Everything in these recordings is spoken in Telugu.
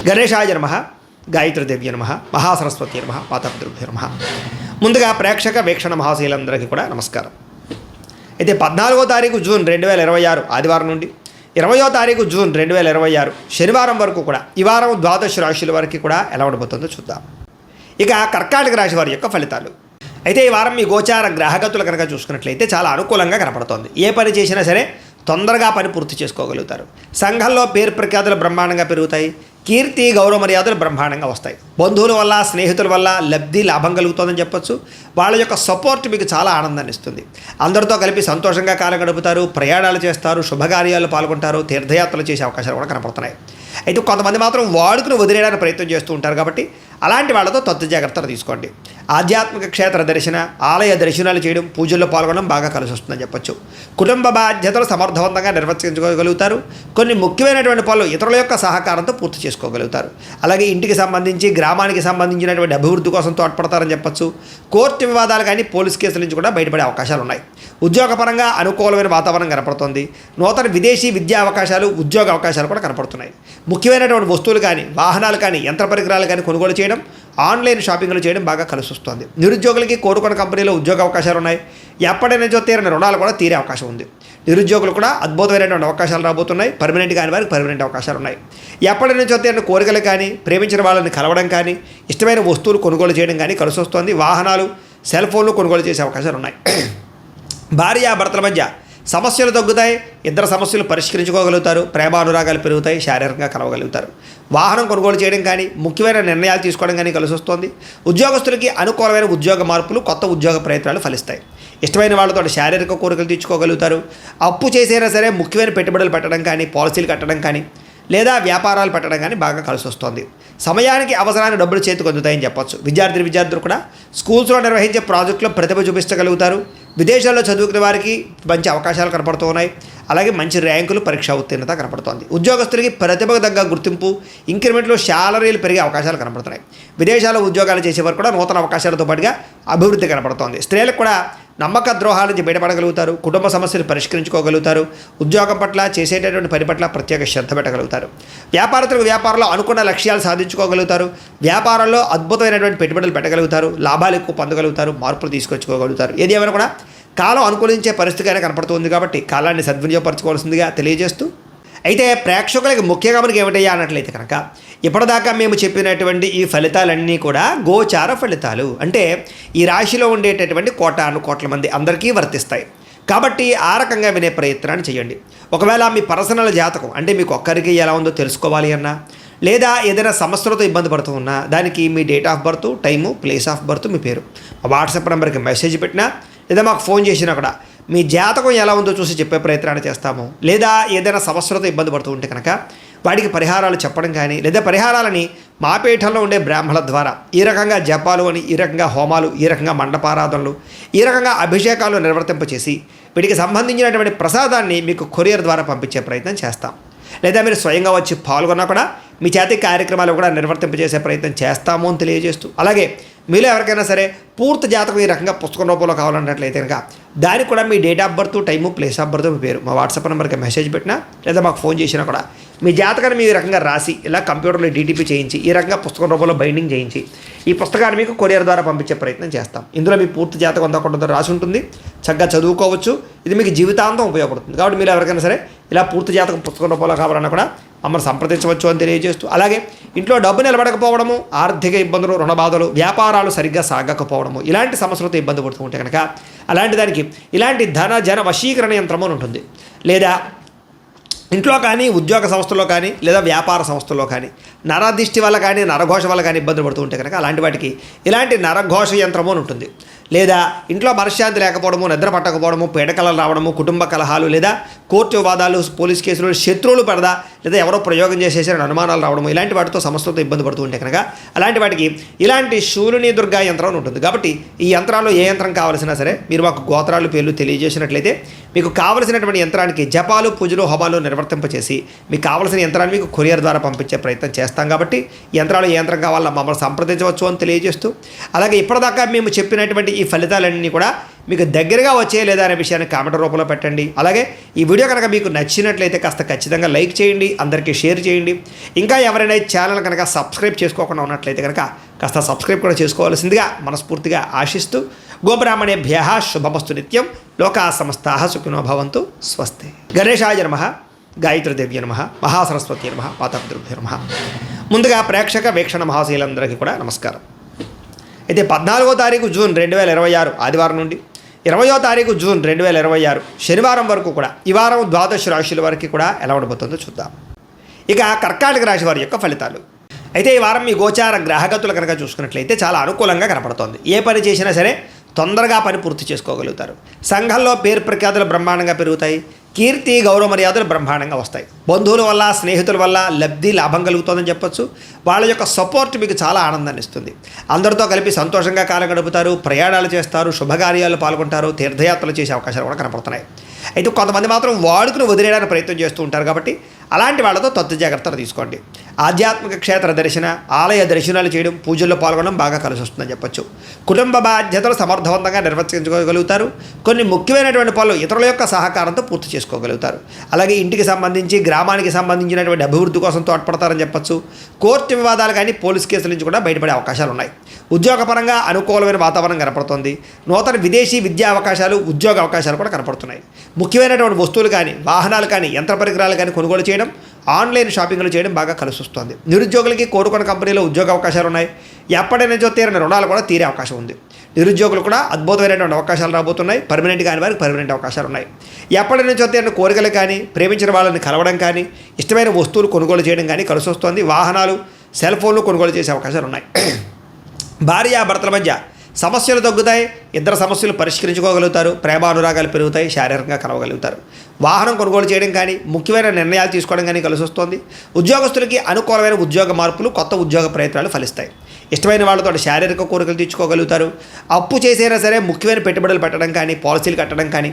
గణేశాయ నమః, గాయత్రీదేవ్య నమః, మహాసరస్వతి నమః, మాతాపితృభ్యో నమః. ముందుగా ప్రేక్షక వీక్షణ మహాశీలందరికీ కూడా నమస్కారం. అయితే 14వ తారీఖు జూన్ 2026 ఆదివారం నుండి 20వ తారీఖు జూన్ 2026 శనివారం వరకు కూడా ఈ వారం ద్వాదశ రాశుల వరకు కూడా ఎలా ఉండబోతుందో చూద్దాం. ఇక కర్కాటక రాశి వారి యొక్క ఫలితాలు. అయితే ఈ వారం మీ గోచార గ్రహగతులు కనుక చూసుకున్నట్లయితే చాలా అనుకూలంగా కనపడుతోంది. ఏ పని చేసినా సరే తొందరగా పని పూర్తి చేసుకోగలుగుతారు. సంఘంలో పేరు ప్రఖ్యాతులు బ్రహ్మాండంగా పెరుగుతాయి. కీర్తి గౌరవ మర్యాదలు బ్రహ్మాండంగా వస్తాయి. బంధువుల వల్ల స్నేహితుల వల్ల లబ్ధి లాభం కలుగుతుందని చెప్పొచ్చు. వాళ్ళ యొక్క సపోర్ట్ మీకు చాలా ఆనందాన్ని ఇస్తుంది. అందరితో కలిపి సంతోషంగా కాలం గడుపుతారు, ప్రయాణాలు చేస్తారు, శుభకార్యాలు పాల్గొంటారు, తీర్థయాత్రలు చేసే అవకాశాలు కూడా కనపడుతున్నాయి. అయితే కొంతమంది మాత్రం వాడుకుని వదిలేయడానికి ప్రయత్నం చేస్తూ ఉంటారు. కాబట్టి అలాంటి వాళ్ళతో తత్వ జాగ్రత్తలు తీసుకోండి. ఆధ్యాత్మిక క్షేత్ర దర్శన, ఆలయ దర్శనాలు చేయడం, పూజల్లో పాల్గొనడం బాగా కలిసి వస్తుందని చెప్పొచ్చు. కుటుంబ బాధ్యతలు సమర్థవంతంగా నిర్వర్తించుకోగలుగుతారు. కొన్ని ముఖ్యమైనటువంటి పనులు ఇతరుల యొక్క సహకారంతో పూర్తి చేసుకోగలుగుతారు. అలాగే ఇంటికి సంబంధించి, గ్రామానికి సంబంధించినటువంటి అభివృద్ధి కోసం తోడ్పడతారని చెప్పొచ్చు. కోర్టు వివాదాలు కానీ పోలీస్ కేసుల నుంచి కూడా బయటపడే అవకాశాలు ఉన్నాయి. ఉద్యోగపరంగా అనుకూలమైన వాతావరణం కనపడుతుంది. నూతన విదేశీ విద్యా అవకాశాలు, ఉద్యోగ అవకాశాలు కూడా కనపడుతున్నాయి. ముఖ్యమైనటువంటి వస్తువులు కానీ, వాహనాలు కానీ, యంత్ర పరికరాలు కానీ కొనుగోలు చేయడం, ఆన్లైన్ షాపింగ్లు చేయడం బాగా కలిసి వస్తుంది. నిరుద్యోగులకి కోరుకున్న కంపెనీలో ఉద్యోగ అవకాశాలు ఉన్నాయి. ఎప్పటినుంచో తీరిన రుణాలు కూడా తీరే అవకాశం ఉంది. నిరుద్యోగులు కూడా అద్భుతమైనటువంటి అవకాశాలు రాబోతున్నాయి. పర్మనెంట్ కాని వారికి పర్మనెంట్ అవకాశాలు ఉన్నాయి. ఎప్పటి నుంచో తీరిన కోరికలు కానీ, ప్రేమించిన వాళ్ళని కలవడం కానీ, ఇష్టమైన వస్తువులు కొనుగోలు చేయడం కానీ కలిసి వస్తుంది. వాహనాలు, సెల్ ఫోన్లు కొనుగోలు చేసే అవకాశాలు ఉన్నాయి. భార్యాభర్తల మధ్య సమస్యలు తగ్గుతాయి. ఇద్దరు సమస్యలు పరిష్కరించుకోగలుగుతారు. ప్రేమానురాగాలు పెరుగుతాయి. శారీరకంగా కలవగలుగుతారు. వాహనం కొనుగోలు చేయడం కానీ, ముఖ్యమైన నిర్ణయాలు తీసుకోవడం కానీ కలిసి వస్తుంది. ఉద్యోగస్తులకి అనుకూలమైన ఉద్యోగ మార్పులు, కొత్త ఉద్యోగ ప్రయత్నాలు ఫలిస్తాయి. ఇష్టమైన వాళ్ళతో శారీరక కోరికలు తీర్చుకోగలుగుతారు. అప్పు చేసైనా సరే ముఖ్యమైన పెట్టుబడులు పెట్టడం కానీ, పాలసీలు కట్టడం కానీ, లేదా వ్యాపారాలు పెట్టడం కానీ బాగా కలిసి వస్తుంది. సమయానికి అవసరానికి డబ్బులు చేతికి అందుతాయని చెప్పొచ్చు. విద్యార్థులు కూడా స్కూల్స్లో నిర్వహించే ప్రాజెక్టులో ప్రతిభ చూపించగలుగుతారు. విదేశాల్లో చదువుకునే వారికి మంచి అవకాశాలు కనపడుతూ ఉన్నాయి. అలాగే మంచి ర్యాంకులు, పరీక్షా ఉత్తీర్ణత కనపడుతోంది. ఉద్యోగస్తులకి ప్రతిభకు తగ్గ గుర్తింపు, ఇంక్రిమెంట్లు, శాలరీలు పెరిగే అవకాశాలు కనపడుతున్నాయి. విదేశాల్లో ఉద్యోగాలు చేసేవారు కూడా నూతన అవకాశాలతో పాటుగా అభివృద్ధి కనపడుతోంది. స్త్రీలకు కూడా నమ్మక ద్రోహాల నుంచి బయటపడగలుగుతారు. కుటుంబ సమస్యలు పరిష్కరించుకోగలుగుతారు. ఉద్యోగం పట్ల, చేసేటటువంటి పని పట్ల ప్రత్యేక శ్రద్ధ పెట్టగలుగుతారు. వ్యాపారస్తులకు వ్యాపారంలో అనుకున్న లక్ష్యాలు సాధించుకోగలుగుతారు. వ్యాపారంలో అద్భుతమైనటువంటి పెట్టుబడులు పెట్టగలుగుతారు. లాభాలు ఎక్కువ పొందగలుగుతారు. మార్పులు తీసుకొచ్చుకోగలుగుతారు. ఏది ఏమైనా కూడా కాలం అనుకూలించే పరిస్థితిగానే కనపడుతుంది. కాబట్టి కాలాన్ని సద్వినియోగపరచుకోవాల్సిందిగా తెలియజేస్తూ, అయితే ప్రేక్షకులకి ముఖ్యంగా మనకి ఏమిటయ్యా అన్నట్లయితే కనుక, ఇప్పటిదాకా మేము చెప్పినటువంటి ఈ ఫలితాలన్నీ కూడా గోచార ఫలితాలు. అంటే ఈ రాశిలో ఉండేటటువంటి కోట్ల మంది అందరికీ వర్తిస్తాయి. కాబట్టి ఆ రకంగా వినే ప్రయత్నాన్ని చేయండి. ఒకవేళ మీ పర్సనల్ జాతకం అంటే మీకు ఒక్కరికి ఎలా ఉందో తెలుసుకోవాలి అన్నా, లేదా ఏదైనా సమస్యలతో ఇబ్బంది పడుతూ ఉన్నా, దానికి మీ date of birth, time, place of birth, మీ పేరు వాట్సాప్ నెంబర్కి మెసేజ్ పెట్టినా, లేదా మాకు ఫోన్ చేసినా కూడా మీ జాతకం ఎలా ఉందో చూసి చెప్పే ప్రయత్నాన్ని చేస్తాము. లేదా ఏదైనా సమస్యలతో ఇబ్బంది పడుతూ ఉంటే కనుక వాటికి పరిహారాలు చెప్పడం కానీ, లేదా పరిహారాలని మా పీఠంలో ఉండే బ్రాహ్మణుల ద్వారా ఈ రకంగా జపాలు అని, ఈ రకంగా హోమాలు, ఈ రకంగా మండపారాధనలు, ఈ రకంగా అభిషేకాలు నిర్వర్తింపచేసి వీటికి సంబంధించినటువంటి ప్రసాదాన్ని మీకు కొరియర్ ద్వారా పంపించే ప్రయత్నం చేస్తాం. లేదా మీరు స్వయంగా వచ్చి పాల్గొన్నా కూడా మీ చేతి కార్యక్రమాలు కూడా నిర్వర్తింపజేసే ప్రయత్నం చేస్తాము అని తెలియజేస్తూ, అలాగే మీలో ఎవరికైనా సరే పూర్తి జాతకం ఈ రకంగా పుస్తకం రూపంలో కావాలన్నట్లయితే కనుక దానికి కూడా మీ date of birth, time, place of birth, మీ పేరు మా వాట్సాప్ నెంబర్కి మెసేజ్ పెట్టినా, లేదా మాకు ఫోన్ చేసినా కూడా మీ జాతకాన్ని మీ రకంగా రాసి ఇలా కంప్యూటర్లో డీటీపీ చేయించి ఈ రకంగా పుస్తకం రూపంలో బైండింగ్ చేయించి ఈ పుస్తకాన్ని మీకు కొరియర్ ద్వారా పంపించే ప్రయత్నం చేస్తాం. ఇందులో మీ పూర్తి జాతకం అంతా కూడా రాసి ఉంటుంది. చక్కగా చదువుకోవచ్చు. ఇది మీకు జీవితాంతం ఉపయోగపడుతుంది. కాబట్టి మీరు ఎవరికైనా సరే ఇలా పూర్తి జాతకం పుస్తకం రూపంలో కావాలన్నా కూడా మమ్మల్ని సంప్రదించవచ్చు అని తెలియజేస్తూ, అలాగే ఇంట్లో డబ్బు నిలబడకపోవడము, ఆర్థిక ఇబ్బందులు, రుణ బాధలు, వ్యాపారాలు సరిగ్గా సాగకపోవడము, ఇలాంటి సమస్యలతో ఇబ్బంది పడుతూ ఉంటే కనుక అలాంటి దానికి ఇలాంటి ధన జన వశీకరణ యంత్రము అని ఉంటుంది. లేదా ఇంట్లో కానీ, ఉద్యోగ సంస్థల్లో కానీ, లేదా వ్యాపార సంస్థల్లో కానీ నరదిష్టి వల్ల కానీ, నరఘోష వల్ల కానీ ఇబ్బందులు పడుతూ ఉంటే కనుక అలాంటి వాటికి ఇలాంటి నరఘోష యంత్రము అని ఉంటుంది. లేదా ఇంట్లో మనశ్శాంతి లేకపోవడము, నిద్ర పట్టకపోవడము, పీడకలలు రావడము, కుటుంబ కలహాలు, లేదా కోర్టు వివాదాలు, పోలీస్ కేసులు, శత్రువులు పడదా, లేదా ఎవరో ప్రయోగం చేసేసారని అనుమానాలు రావడము, ఇలాంటి వాటితో సమస్యలతో ఇబ్బంది పడుతూ ఉంటే కనుక అలాంటి వాటికి ఇలాంటి శూలిని దుర్గా యంత్రం ఉంటుంది. కాబట్టి ఈ యంత్రాల్లో ఏ యంత్రం కావాల్సినా సరే మీరు మాకు గోత్రాలు, పేర్లు తెలియజేసినట్లయితే మీకు కావలసినటువంటి యంత్రానికి జపాలు, పూజలు, హోమాలు నిర్వర్తింపచేసి మీకు కావలసిన యంత్రాన్ని మీకు కొరియర్ ద్వారా పంపించే ప్రయత్నం చేస్తాం. కాబట్టి యంత్రాలు ఏ యంత్రం కావాలో మమ్మల్ని సంప్రదించవచ్చు అని తెలియజేస్తూ, అలాగే ఇప్పటిదాకా మేము చెప్పినటువంటి ఈ ఫలితాలన్నీ కూడా మీకు దగ్గరగా వచ్చే లేదా అనే విషయాన్ని కామెంట్ రూపంలో పెట్టండి. అలాగే ఈ వీడియో కనుక మీకు నచ్చినట్లయితే కాస్త ఖచ్చితంగా లైక్ చేయండి, అందరికీ షేర్ చేయండి. ఇంకా ఎవరైనా ఈ ఛానల్ కనుక సబ్స్క్రైబ్ చేసుకోకుండా ఉన్నట్లయితే కనుక కాస్త సబ్స్క్రైబ్ కూడా చేసుకోవాల్సిందిగా మనస్ఫూర్తిగా ఆశిస్తూ గోబ్రాహ్మణేభ్యః శుభమస్తు నిత్యం. లోకాః సమస్తాః సుఖినో భవంతు. స్వస్తి. గణేశాయ నమః, గాయత్రీదేవ్య నమః, మహాసరస్వతి నమః, పాతపితృభ్యో నమః. ముందుగా ప్రేక్షక వీక్షణ మహాశీలందరికీ కూడా నమస్కారం. అయితే 14వ తారీఖు జూన్ 2026 ఆదివారం నుండి 20వ తారీఖు జూన్ 2026 శనివారం వరకు కూడా ఈ వారం ద్వాదశ రాశుల వరకు కూడా ఎలా ఉండబోతుందో చూద్దాం. ఇక కర్కాటక రాశి వారి యొక్క ఫలితాలు. అయితే ఈ వారం మీ గోచార గ్రహగతులు కనుక చూసుకున్నట్లయితే చాలా అనుకూలంగా కనపడుతోంది. ఏ పని చేసినా సరే తొందరగా పని పూర్తి చేసుకోగలుగుతారు. సంఘంలో పేరు ప్రఖ్యాతులు బ్రహ్మాండంగా పెరుగుతాయి. కీర్తి గౌరవ మర్యాదలు బ్రహ్మాండంగా వస్తాయి. బంధువుల వల్ల స్నేహితుల వల్ల లబ్ధి లాభం కలుగుతుందని చెప్పొచ్చు. వాళ్ళ యొక్క సపోర్ట్ మీకు చాలా ఆనందాన్ని ఇస్తుంది. అందరితో కలిపి సంతోషంగా కాలం గడుపుతారు, ప్రయాణాలు చేస్తారు, శుభకార్యాలు పాల్గొంటారు, తీర్థయాత్రలు చేసే అవకాశాలు కూడా కనపడుతున్నాయి. అయితే కొంతమంది మాత్రం వాడుకుని వదిలేయడానికి ప్రయత్నం చేస్తూ ఉంటారు కాబట్టి అలాంటి వాళ్ళతో తత్వ జాగ్రత్తలు తీసుకోండి. ఆధ్యాత్మిక క్షేత్ర దర్శన, ఆలయ దర్శనాలు చేయడం, పూజల్లో పాల్గొనడం బాగా కలిసి వస్తుందని చెప్పొచ్చు. కుటుంబ బాధ్యతలు సమర్థవంతంగా నిర్వర్తించుకోగలుగుతారు. కొన్ని ముఖ్యమైనటువంటి పనులు ఇతరుల యొక్క సహకారంతో పూర్తి చేసుకోగలుగుతారు. అలాగే ఇంటికి సంబంధించి గ్రామానికి సంబంధించినటువంటి అభివృద్ధి కోసం తోడ్పడతారని చెప్పొచ్చు. కోర్టు వివాదాలు కానీ పోలీస్ కేసుల నుంచి కూడా బయటపడే అవకాశాలు ఉన్నాయి. ఉద్యోగపరంగా అనుకూలమైన వాతావరణం కనపడుతుంది. నూతన విదేశీ విద్యా అవకాశాలు, ఉద్యోగ అవకాశాలు కూడా కనపడుతున్నాయి. ముఖ్యమైనటువంటి వస్తువులు కానీ, వాహనాలు కానీ, యంత్ర పరికరాలు కానీ కొనుగోలు చేయడం, ఆన్లైన్ షాపింగ్లు చేయడం బాగా కలిసి వస్తుంది. నిరుద్యోగులకి కోరుకున్న కంపెనీలో ఉద్యోగ అవకాశాలు ఉన్నాయి. ఎప్పటి నుంచో తీరిన రుణాలు కూడా తీరే అవకాశం ఉంది. నిరుద్యోగులు కూడా అద్భుతమైనటువంటి అవకాశాలు రాబోతున్నాయి. పర్మనెంట్ కాని వారికి పర్మనెంట్ అవకాశాలు ఉన్నాయి. ఎప్పటి నుంచో తీరిన కోరికలు కానీ, ప్రేమించిన వాళ్ళని కలవడం కానీ, ఇష్టమైన వస్తువులు కొనుగోలు చేయడం కానీ కలిసి వస్తుంది. వాహనాలు, సెల్ ఫోన్లు కొనుగోలు చేసే అవకాశాలు ఉన్నాయి. భార్యాభర్తల మధ్య సమస్యలు తగ్గుతాయి. ఇద్దరు సమస్యలు పరిష్కరించుకోగలుగుతారు. ప్రేమానురాగాలు పెరుగుతాయి. శారీరకంగా కలవగలుగుతారు. వాహనం కొనుగోలు చేయడం కానీ, ముఖ్యమైన నిర్ణయాలు తీసుకోవడం కానీ కలిసి వస్తుంది. ఉద్యోగస్తులకి అనుకూలమైన ఉద్యోగ మార్పులు, కొత్త ఉద్యోగ ప్రయత్నాలు ఫలిస్తాయి. ఇష్టమైన వాళ్ళతో శారీరక కోరికలు తీర్చుకోగలుగుతారు. అప్పు చేసైనా సరే ముఖ్యమైన పెట్టుబడులు పెట్టడం కానీ, పాలసీలు కట్టడం కానీ,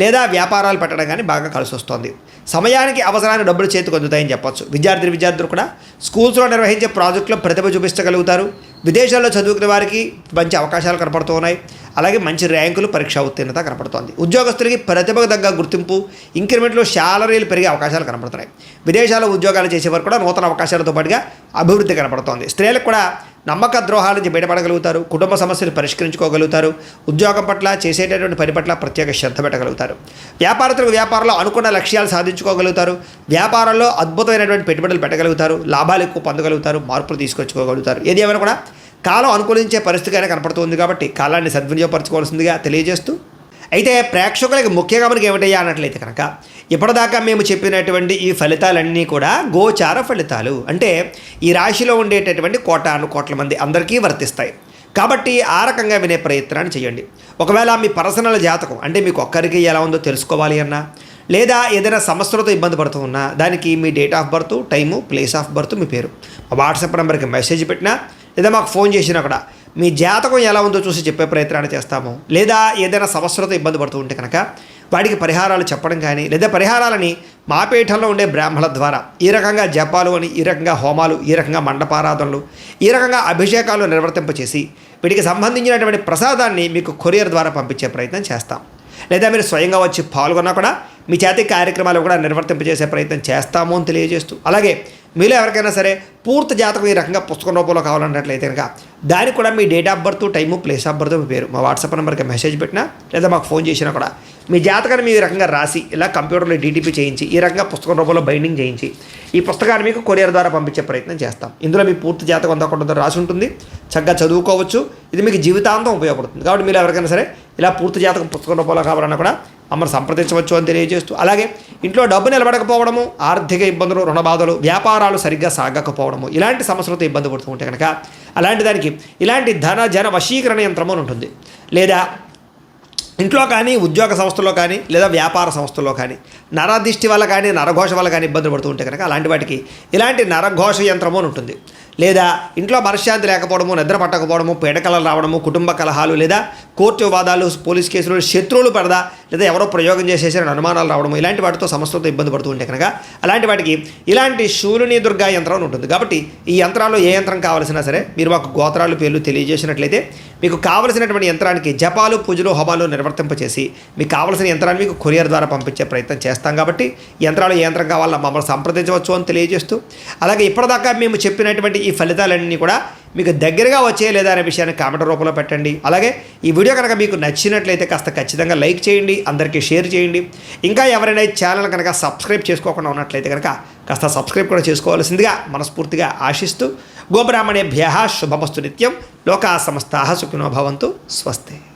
లేదా వ్యాపారాలు పెట్టడం కానీ బాగా కలిసి వస్తుంది. సమయానికి అవసరానికి డబ్బులు చేతికి అందుతాయని చెప్పొచ్చు. విద్యార్థులు కూడా స్కూల్స్లో నిర్వహించే ప్రాజెక్టులో ప్రతిభ చూపించగలుగుతారు. విదేశాల్లో చదువుకునే వారికి మంచి అవకాశాలు కనపడుతూ ఉన్నాయి. అలాగే మంచి ర్యాంకులు, పరీక్షా ఉత్తీర్ణత కనపడుతోంది. ఉద్యోగస్తులకి ప్రతిభకు తగ్గ గుర్తింపు, ఇంక్రిమెంట్లు, శాలరీలు పెరిగే అవకాశాలు కనపడుతున్నాయి. విదేశాల్లో ఉద్యోగాలు చేసేవారు కూడా నూతన అవకాశాలతో పాటుగా అభివృద్ధి కనపడుతోంది. స్త్రీలకు కూడా నమ్మక ద్రోహాల నుంచి బయటపడగలుగుతారు. కుటుంబ సమస్యలు పరిష్కరించుకోగలుగుతారు. ఉద్యోగం పట్ల, చేసేటటువంటి పని పట్ల ప్రత్యేక శ్రద్ధ పెట్టగలుగుతారు. వ్యాపారస్తులకు వ్యాపారంలో అనుకున్న లక్ష్యాలు సాధించుకోగలుగుతారు. వ్యాపారంలో అద్భుతమైనటువంటి పెట్టుబడులు పెట్టగలుగుతారు. లాభాలు ఎక్కువ పొందగలుగుతారు. మార్పులు తీసుకొచ్చుకోగలుగుతారు. ఏది ఏమైనా కూడా కాలం అనుకూలించే పరిస్థితిగానే కనపడుతుంది కాబట్టి కాలాన్ని సద్వినియోగపరచుకోవాల్సిందిగా తెలియజేస్తూ, అయితే ప్రేక్షకులకి ముఖ్యంగా మనకి ఏమిటయ్యా అన్నట్లయితే కనుక ఇప్పటిదాకా మేము చెప్పినటువంటి ఈ ఫలితాలన్నీ కూడా గోచార ఫలితాలు. అంటే ఈ రాశిలో ఉండేటటువంటి కోట్ల మంది అందరికీ వర్తిస్తాయి. కాబట్టి ఆ రకంగా వినే ప్రయత్నాన్ని చేయండి. ఒకవేళ మీ పర్సనల్ జాతకం అంటే మీకు ఒక్కరికి ఎలా ఉందో తెలుసుకోవాలి అన్నా, లేదా ఏదైనా సమస్యలతో ఇబ్బంది పడుతూ ఉన్నా దానికి మీ date of birth, time, place of birth, మీ పేరు మా వాట్సాప్ నెంబర్కి మెసేజ్ పెట్టినా, లేదా మాకు ఫోన్ చేసినా కూడా మీ జాతకం ఎలా ఉందో చూసి చెప్పే ప్రయత్నాన్ని చేస్తాము. లేదా ఏదైనా సమస్యలతో ఇబ్బంది పడుతూ ఉంటే కనుక వాటికి పరిహారాలు చెప్పడం కానీ, లేదా పరిహారాలని మా పీఠంలో ఉండే బ్రాహ్మణుల ద్వారా ఈ రకంగా జపాలు అని, ఈ రకంగా హోమాలు, ఈ రకంగా మండపారాధనలు, ఈ రకంగా అభిషేకాలు నిర్వర్తింపచేసి వీటికి సంబంధించినటువంటి ప్రసాదాన్ని మీకు కొరియర్ ద్వారా పంపించే ప్రయత్నం చేస్తాం. లేదా మీరు స్వయంగా వచ్చి పాల్గొన్నా కూడా మీ చేతి కార్యక్రమాలు కూడా నిర్వర్తింపజేసే ప్రయత్నం చేస్తాము అని తెలియజేస్తూ, అలాగే మీలో ఎవరికైనా సరే పూర్తి జాతకం ఈ రకంగా పుస్తకం రూపంలో కావాలన్నట్లయితే కనుక దానికి కూడా మీ date of birth, time, place of birth, మీ పేరు మా వాట్సాప్ నెంబర్కి మెసేజ్ పెట్టినా, లేదా మాకు ఫోన్ చేసినా కూడా మీ జాతకాన్ని మీ రకంగా రాసి ఇలా కంప్యూటర్లో డీటీపీ చేయించి ఈ రకంగా పుస్తకం రూపంలో బైండింగ్ చేయించి ఈ పుస్తకాన్ని మీకు కొరియర్ ద్వారా పంపించే ప్రయత్నం చేస్తాం. ఇందులో మీ పూర్తి జాతకం అంతా కూడా రాసి ఉంటుంది. చక్కగా చదువుకోవచ్చు. ఇది మీకు జీవితాంతం ఉపయోగపడుతుంది. కాబట్టి మీరు ఎవరికైనా సరే ఇలా పూర్తి జాతకం పుస్తకం రూపంలో కావాలన్నా కూడా మమ్మల్ని సంప్రదించవచ్చు అని తెలియజేస్తూ, అలాగే ఇంట్లో డబ్బు నిలబడకపోవడము, ఆర్థిక ఇబ్బందులు, రుణ బాధలు, వ్యాపారాలు సరిగ్గా సాగకపోవడము, ఇలాంటి సమస్యలతో ఇబ్బంది పడుతూ ఉంటే కనుక అలాంటి దానికి ఇలాంటి జన వశీకరణ యంత్రము అని ఉంటుంది. లేదా ఇంట్లో కానీ, ఉద్యోగ సంస్థల్లో కానీ, లేదా వ్యాపార సంస్థల్లో కానీ నరదిష్టి వల్ల కానీ, నరఘోష వల్ల కానీ ఇబ్బందులు పడుతూ ఉంటే కనుక అలాంటి వాటికి ఇలాంటి నరఘోష యంత్రము అని ఉంటుంది. లేదా ఇంట్లో మనశ్శాంతి లేకపోవడము, నిద్ర పట్టకపోవడము, పీడకలలు రావడము, కుటుంబ కలహాలు, లేదా కోర్టు వివాదాలు, పోలీస్ కేసులు, శత్రువులు పడదా, లేదా ఎవరో ప్రయోగం చేసేసారని అనుమానాలు రావడము, ఇలాంటి వాటితో సమస్యలతో ఇబ్బంది పడుతూ ఉంటే కనుక అలాంటి వాటికి ఇలాంటి శూలిని దుర్గా యంత్రం ఉంటుంది. కాబట్టి ఈ యంత్రాల్లో ఏ యంత్రం కావాల్సినా సరే మీరు మాకు గోత్రాలు పేర్లు తెలియజేసినట్లయితే మీకు కావలసినటువంటి యంత్రానికి జపాలు, పూజలు, హోమాలు నిర్వర్తింపచేసి మీకు కావలసిన యంత్రాన్ని మీకు కొరియర్ ద్వారా పంపించే ప్రయత్నం చేస్తాం. కాబట్టి యంత్రాలు ఏ యంత్రం కావాలన్నా మమ్మల్ని సంప్రదించవచ్చు అని తెలియజేస్తూ, అలాగే ఇప్పటిదాకా మేము చెప్పినటువంటి ఈ ఫలితాలన్నీ కూడా మీకు దగ్గరగా వచ్చే లేదా అనే విషయాన్ని కామెంట్ రూపంలో పెట్టండి. అలాగే ఈ వీడియో కనుక మీకు నచ్చినట్లయితే కాస్త ఖచ్చితంగా లైక్ చేయండి, అందరికీ షేర్ చేయండి. ఇంకా ఎవరైనా ఈ ఛానల్ కనుక సబ్స్క్రైబ్ చేసుకోకుండా ఉన్నట్లయితే కనుక కాస్త సబ్స్క్రైబ్ కూడా చేసుకోవాల్సిందిగా మనస్ఫూర్తిగా ఆశిస్తూ, గోబ్రాహ్మణేభ్యః శుభమస్తు నిత్యం, లోకా సమస్తాః సుఖినో భవంతు, స్వస్తి.